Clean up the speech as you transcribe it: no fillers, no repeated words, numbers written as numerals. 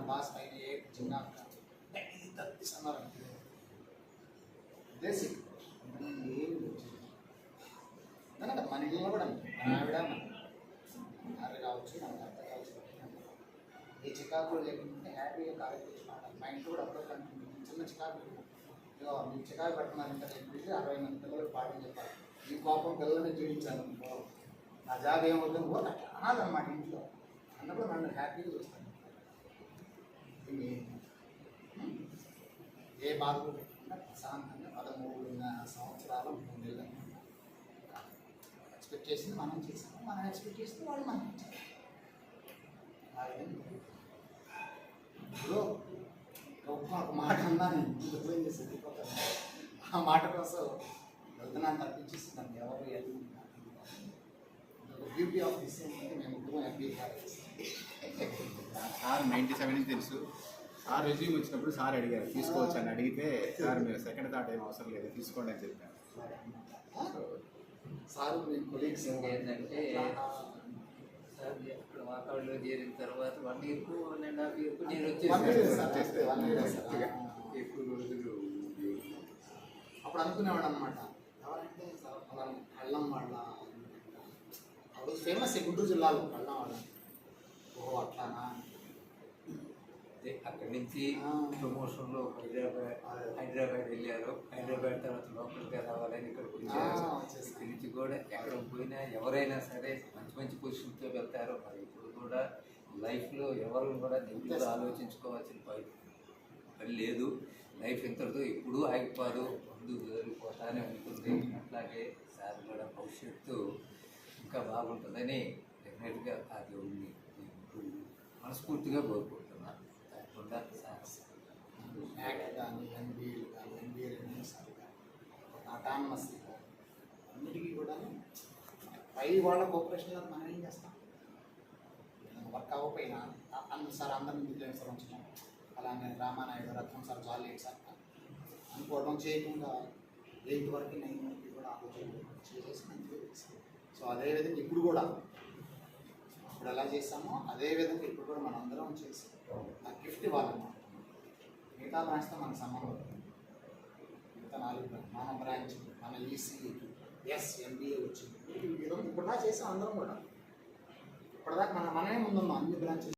Boss పైన ఏ చిన్న తప్పిస్తున్నారు basic ఏం ఎందుకంటే మన ఇల్లు కూడా మన ఆవిడ మన కావచ్చు మన భర్త కావచ్చు ఈ చికాకులు లేకుంటే హ్యాపీగా కాలేజ్ చేసుకుంటాం. మా ఇంట్లో కూడా అప్పుడు చిన్న చికాకులు ఇగో మీ చికాకు పెట్టినారంటే చెప్పి 60 మంది పిల్లలు పాఠం చెప్పాలి. ఈ కోపం పిల్లల్ని జీవించాలి నా జాబ్ ఏమవుతుంది కూడా అనాలన్నమాట ఇంట్లో అన్నప్పుడు నన్ను హ్యాపీగా చూస్తాను. ఏ బాధలు పెట్టకుండా ప్రశాంతంగా 13 సంవత్సరాలు 3 నెలలు ఎక్స్పెక్ట్ చేసింది మనం చేసాము, మనం ఎక్స్పెక్ట్ చేసింది వాళ్ళు మనం ఇచ్చారు. ఇప్పుడు ఒక మాట అన్నాను ఏం చేసేది ఆ మాట కోసం వెళ్తున్నాను తప్పించేస్తున్నాను ఎవరు బ్యూటీ ఆఫ్ దిస్ ఏంటంటే మేము ముగ్గురు ఎంబీఏ సార్ 97 నుంచి తెలుసు. సార్ రెజ్యూమ్ వచ్చినప్పుడు సార్ అడిగారు తీసుకోవచ్చు అని అడిగితే సార్ మీరు సెకండ్ థాట్ ఏం అవసరం లేదు తీసుకోండి అని చెప్పారు. సార్ మీ కొలీగ్స్ ఏంటంటే సార్ ఇక్కడ వాతావరణంలో చేరిన తర్వాత 1 ఇయర్కు 1.5 ఇయర్కు నేను ఎక్కువ రోజులు అప్పుడు అనుకునేవాడు అనమాట ఎవరంటే కళ్ళం వాళ్ళ అప్పుడు ఫేమస్ గుంటూరు జిల్లాలో కళ్ళం వాళ్ళ ఓహో అట్లానా అక్కడి నుంచి ప్రమోషన్లో హైదరాబాద్ వెళ్ళారు. హైదరాబాద్ తర్వాత లోకల్గా రావాలని ఇక్కడికి వచ్చారు. ఇక్కడి నుంచి కూడా ఎక్కడ పోయినా ఎవరైనా సరే మంచి మంచి పొజిషన్తో వెళ్తారు. మరి ఇప్పుడు కూడా లైఫ్లో ఎవరు కూడా నెగిటివ్గా ఆలోచించుకోవాల్సిన పని లేదు. లైఫ్ ఎంతతో ఎప్పుడూ ఆగిపోదు, ముందు జరిగిపోతానే ఉంటుంది. అట్లాగే సార్ కూడా భవిష్యత్తు ఇంకా బాగుంటుందని డెఫినెట్గా ఆ దేవుడిని మనస్ఫూర్తిగా కోరుకుంటున్నాను. తప్పకుండా యాక్ట్ కానీ ఎన్బిఏలు కానీ ఎన్బిఏలు అటానమస్ అన్నిటికీ కూడా పై వాళ్ళ కోఆపరేషన్లో మనం ఏం చేస్తాం వర్క్ అవ్వకపోయినా సార్ అందరినీ ఇన్ఫ్లుయెన్సర్ ఉంచడం అలానే రామానాయుడు రత్నం సార్ జాలి సార్ అనుకోవడం చేయకుండా 8 వరకు 9 వరకు కూడా ఆలోచన చేసేసి మంచిగా చేస్తాం. సో అదేవిధంగా ఇప్పుడు కూడా ఇప్పుడు ఎలా చేస్తామో అదేవిధంగా ఇప్పుడు కూడా మనం అందరం చేసి ఆ గిఫ్ట్ ఇవ్వాలన్నమాట. మిగతా బ్రాంచ్తో మనకు సంబంధం మిగతా 4 మన బ్రాంచ్ మన ఈసీ ఎంబీఏ వచ్చింది ఇప్పుడు చేసాం అందరం కూడా ఇప్పటిదాకా మనమే ముందున్నాం అన్ని బ్రాంచెస్